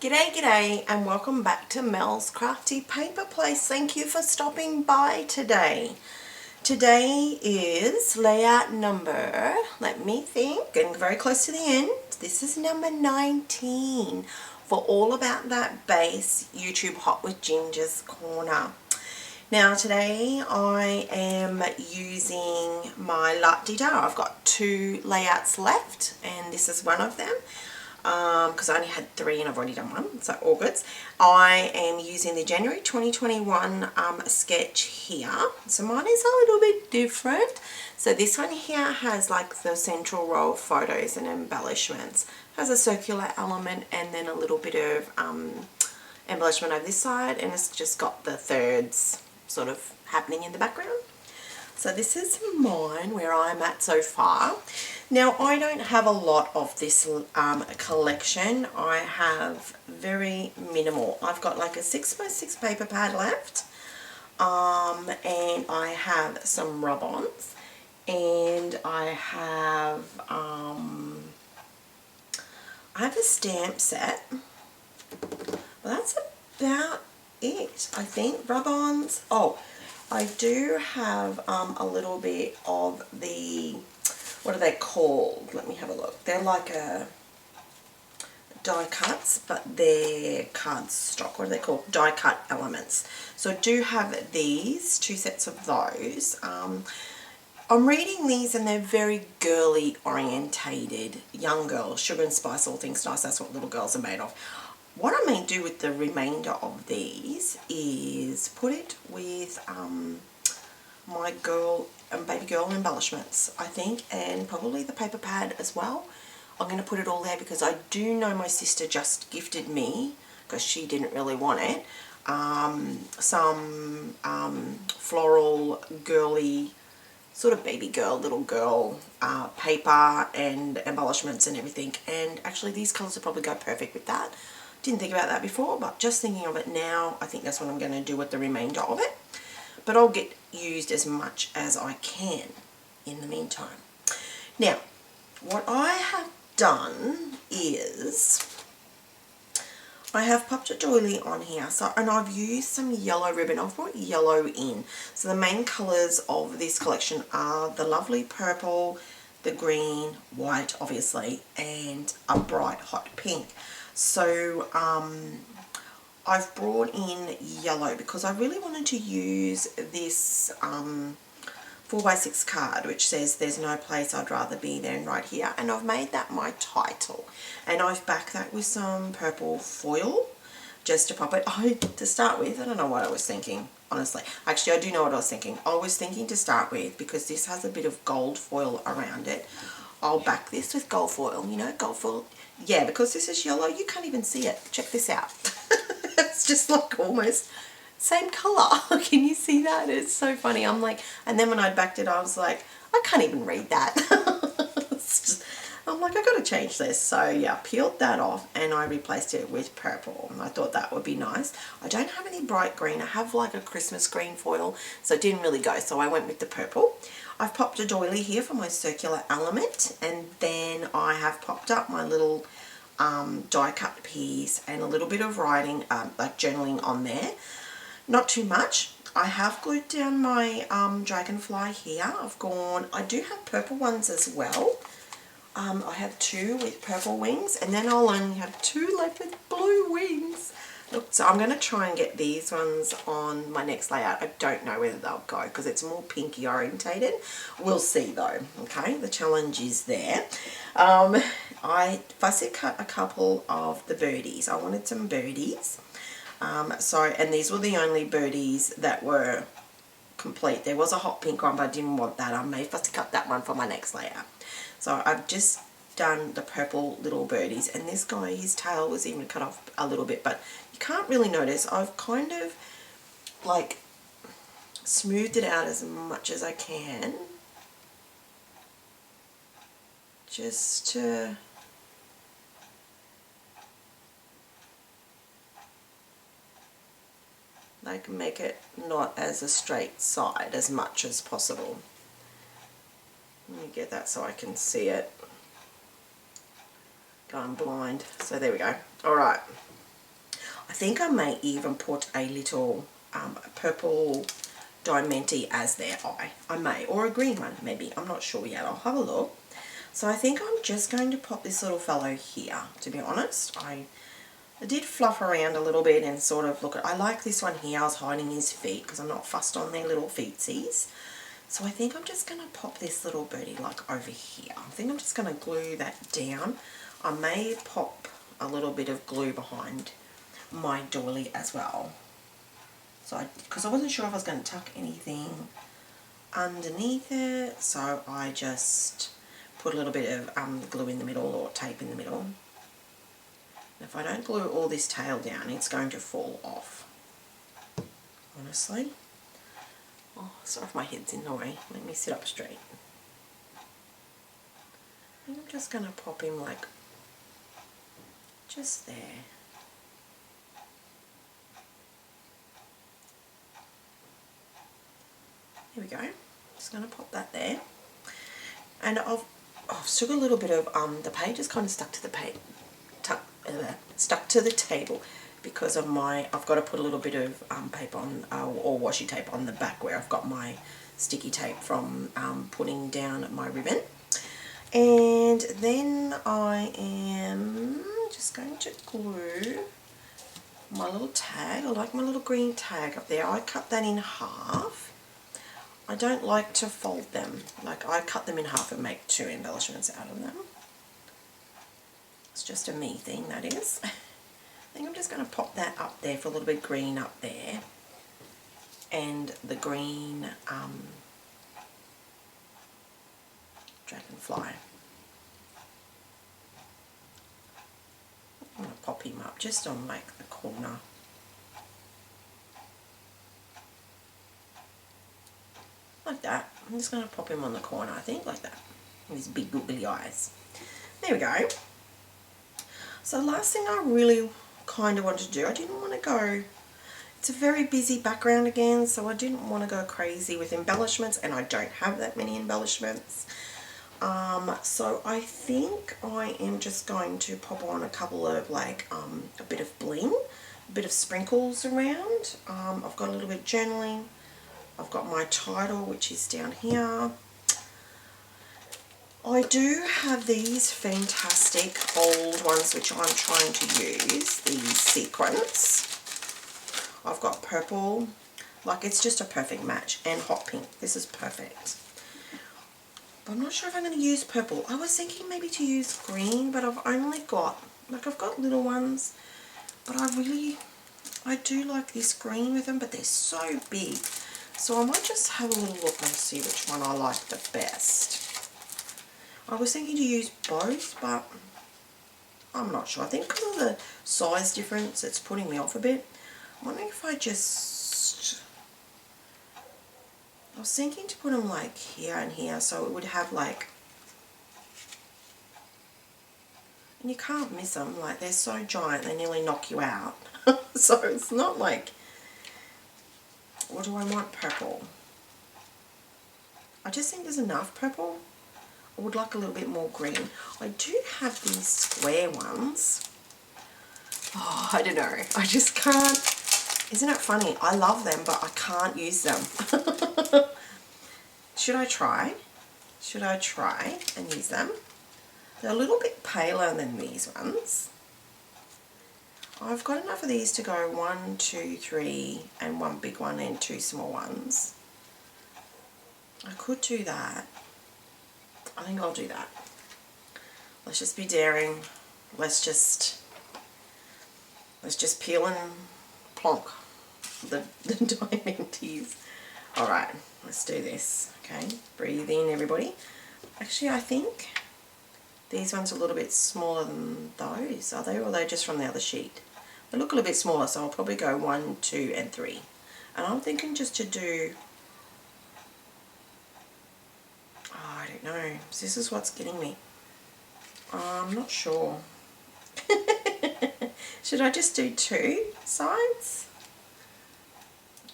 G'day and welcome back to Mel's Crafty Paper Place. Thank you for stopping by today. Today is layout number, let me think, getting very close to the end. This is number 19 for All About That Base YouTube Hot with Ginger's Corner. Now today I am using my Latte Jar. I've got 2 layouts left and this is one of them. Because I only had 3 and I've already done one, so all good. I am using the January 2021 sketch here. So mine is a little bit different. So this one here has like the central row of photos and embellishments. Has a circular element and then a little bit of embellishment over this side, and it's just got the thirds sort of happening in the background. So this is mine, where I'm at so far. Now I don't have a lot of this collection. I have very minimal. I've got like a 6x6 paper pad left, and I have some rub-ons, and I have a stamp set. Well, that's about it, I think. Rub-ons. Oh, I do have a little bit of the, what are they called? Let me have a look. They're like a die cuts, but they're cardstock. What are they called? Die cut elements. So I do have these, 2 sets of those. I'm reading these and they're very girly orientated, young girls, sugar and spice, all things nice. That's what little girls are made of. What I may do with the remainder of these is put it with my baby girl embellishments, I think, and probably the paper pad as well. I'm going to put it all there because I do know my sister just gifted me, because she didn't really want it, some floral, girly, sort of baby girl, little girl paper and embellishments and everything. And actually these colours would probably go perfect with that. Didn't think about that before, but just thinking of it now, I think that's what I'm going to do with the remainder of it. But I'll get used as much as I can in the meantime. Now, what I have done is I have popped a doily on here, and I've used some yellow ribbon. I've brought yellow in. So the main colours of this collection are the lovely purple, the green, white obviously, and a bright hot pink. So I've brought in yellow because I really wanted to use this 4x6 card which says there's no place I'd rather be than right here, and I've made that my title, and I've backed that with some purple foil just to pop it. To start with, I don't know what I was thinking, honestly. Actually, I do know what I was thinking. I was thinking to start with, because this has a bit of gold foil around it, I'll back this with gold foil. You know, gold foil. Yeah, because this is yellow, you can't even see it. Check this out. It's just like almost same colour. Can you see that? It's so funny. I'm like, and then when I backed it, I was like, I can't even read that. I'm like, I've got to change this. So yeah, peeled that off and I replaced it with purple. And I thought that would be nice. I don't have any bright green. I have like a Christmas green foil, so it didn't really go. So I went with the purple. I've popped a doily here for my circular element, and then I have popped up my little die cut piece and a little bit of writing, like journaling on there. Not too much. I have glued down my dragonfly here. I do have purple ones as well. I have 2 with purple wings, and then I'll only have 2 left with blue wings. Look, so I'm going to try and get these ones on my next layout. I don't know whether they'll go because it's more pinky orientated. We'll see though, okay? The challenge is there. I fussy cut a couple of the birdies. I wanted some birdies. And these were the only birdies that were complete. There was a hot pink one, but I didn't want that. I may fussy cut that one for my next layout. So I've just done the purple little birdies, and this guy, his tail was even cut off a little bit, but you can't really notice. I've kind of like smoothed it out as much as I can, just to like make it not as a straight side as much as possible. Let me get that so I can see it. Going blind. So there we go. Alright. I think I may even put a little purple Diamante as their eye. I may, or a green one maybe. I'm not sure yet. I'll have a look. So I think I'm just going to pop this little fellow here, to be honest. I did fluff around a little bit and sort of look at, I like this one here. I was hiding his feet because I'm not fussed on their little feetsies. So I think I'm just going to pop this little birdie like over here. I think I'm just going to glue that down. I may pop a little bit of glue behind my doily as well. So because I wasn't sure if I was going to tuck anything underneath it, so I just put a little bit of glue in the middle or tape in the middle. And if I don't glue all this tail down, it's going to fall off, honestly. Oh, sorry if my head's in the way. Let me sit up straight. And I'm just going to pop him like just there. Here we go. Just going to pop that there. And I've still got a little bit of the page is kind of stuck to the page, stuck to the table because of my. I've got to put a little bit of paper on or washi tape on the back where I've got my sticky tape from putting down my ribbon. And then I am just going to glue my little tag. I like my little green tag up there. I cut that in half. I don't like to fold them. Like I cut them in half and make two embellishments out of them. It's just a me thing, that is. I think I'm just going to pop that up there for a little bit green up there. And the green dragonfly. I'm going to pop him up just on like the corner. Like that. I'm just going to pop him on the corner, I think, like that. With his big googly eyes. There we go. So last thing I really kind of wanted to do, I didn't want to go, it's a very busy background again, so I didn't want to go crazy with embellishments, and I don't have that many embellishments. So I think I am just going to pop on a couple of like a bit of bling, a bit of sprinkles around. I've got a little bit of journaling. I've got my title, which is down here. I do have these fantastic old ones which I'm trying to use, these sequins. I've got purple, like it's just a perfect match, and hot pink. This is perfect. But I'm not sure if I'm going to use purple. I was thinking maybe to use green, but I've only got, like I've got little ones, but I do like this green with them, but they're so big. So I might just have a little look and see which one I like the best. I was thinking to use both, but I'm not sure. I think because of the size difference, it's putting me off a bit. I'm wondering if I was thinking to put them like here and here, so it would have like, and you can't miss them, like they're so giant they nearly knock you out. So it's not like, or do I want purple? I just think there's enough purple. I would like a little bit more green. I do have these square ones. Oh, I don't know. I just can't. Isn't it funny? I love them, but I can't use them. Should I try? Should I try and use them? They're a little bit paler than these ones. I've got enough of these to go 1, 2, 3, and one big one and 2 small ones. I could do that. I think I'll do that. Let's just be daring. Let's just peel and plonk the diamantes. Alright, let's do this. Okay, breathe in everybody. Actually, I think these ones are a little bit smaller than those. Are they, or are they just from the other sheet? They look a little bit smaller, so I'll probably go 1, 2, and 3. And I'm thinking just to do, oh, I don't know. This is what's getting me. I'm not sure. Should I just do 2 sides?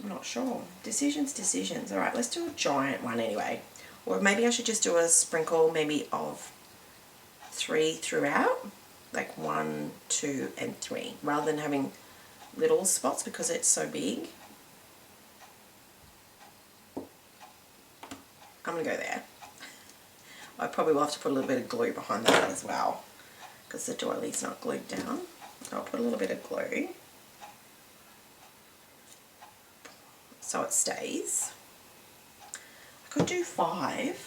I'm not sure. Decisions. Alright, let's do a giant one anyway. Or maybe I should just do a sprinkle maybe of 3 throughout. Like 1, 2, and 3. Rather than having little spots because it's so big. I'm going to go there. I probably will have to put a little bit of glue behind that as well because the doily's not glued down. I'll put a little bit of glue so it stays. I could do 5.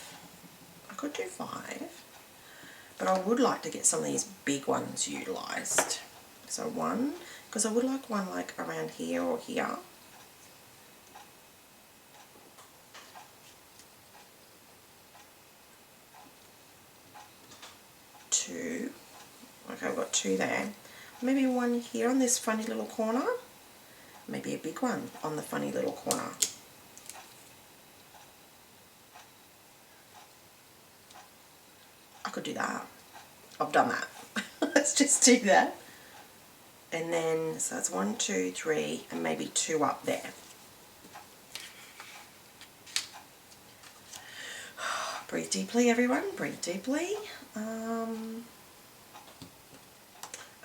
But I would like to get some of these big ones utilised. So 1, because I would like one like around here or here. 2. Okay, I've got 2 there. Maybe 1 here on this funny little corner. Maybe a big one on the funny little corner. I could do that. I've done that. Let's just do that. And then, so that's 1, 2, 3, and maybe 2 up there. Breathe deeply, everyone. Breathe deeply.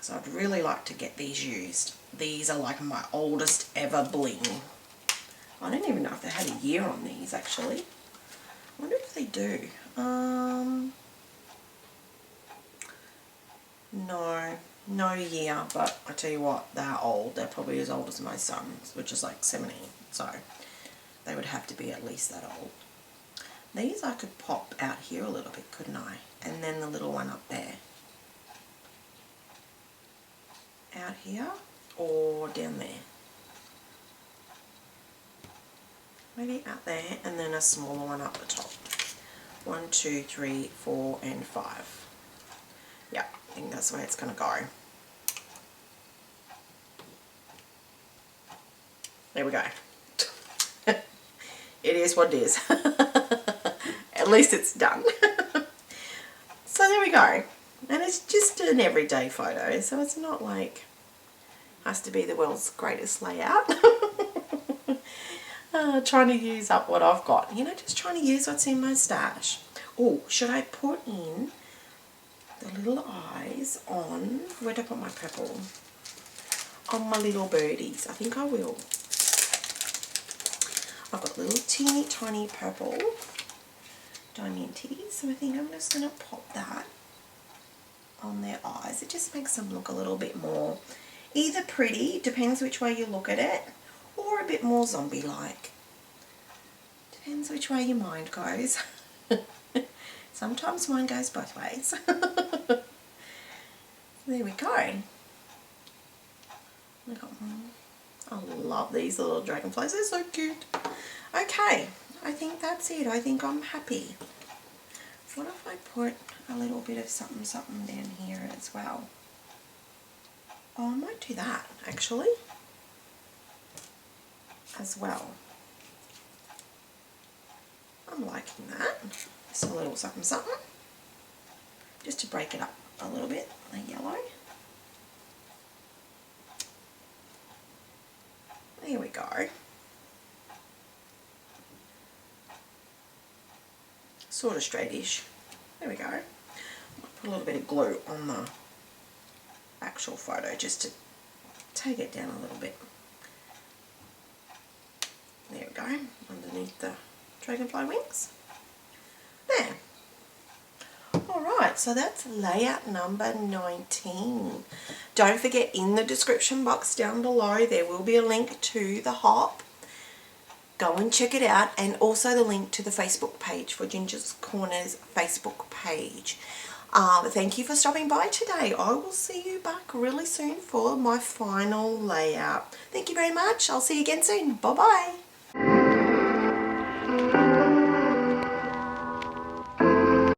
So I'd really like to get these used. These are like my oldest ever bling. I don't even know if they had a year on these, actually. I wonder if they do. No year, but I tell you what, they're old. They're probably as old as my son's, which is like 17. So they would have to be at least that old. These I could pop out here a little bit, couldn't I? And then the little one up there. Out here or down there. Maybe out there and then a smaller one up the top. 1, 2, 3, 4, and 5. Yeah, I think that's the way it's going to go. There we go. It is what it is. At least it's done. So there we go. And it's just an everyday photo, so it's not like has to be the world's greatest layout. Trying to use up what I've got. You know, just trying to use what's in my stash. Oh, should I put in the little eyes on, where do I put my purple? On my little birdies. I think I will. I've got little teeny tiny purple diamantes, so I think I'm just going to pop that on their eyes. It just makes them look a little bit more either pretty, depends which way you look at it, or a bit more zombie-like. Depends which way your mind goes. Sometimes mine goes both ways. There we go. I love these little dragonflies, they're so cute. Okay, I think that's it. I think I'm happy. What if I put a little bit of something something down here as well? Oh, I might do that actually as well. I'm liking that. Just a little something something. Just to break it up a little bit, the yellow. There we go. Sort of straightish. There we go. I'll put a little bit of glue on the actual photo just to take it down a little bit. There we go, underneath the dragonfly wings. There. Alright, so that's layout number 19. Don't forget, in the description box down below there will be a link to the hop. Go and check it out, and also the link to the Facebook page for Ginger's Corners Facebook page. Thank you for stopping by today. I will see you back really soon for my final layout. Thank you very much. I'll see you again soon. Bye-bye.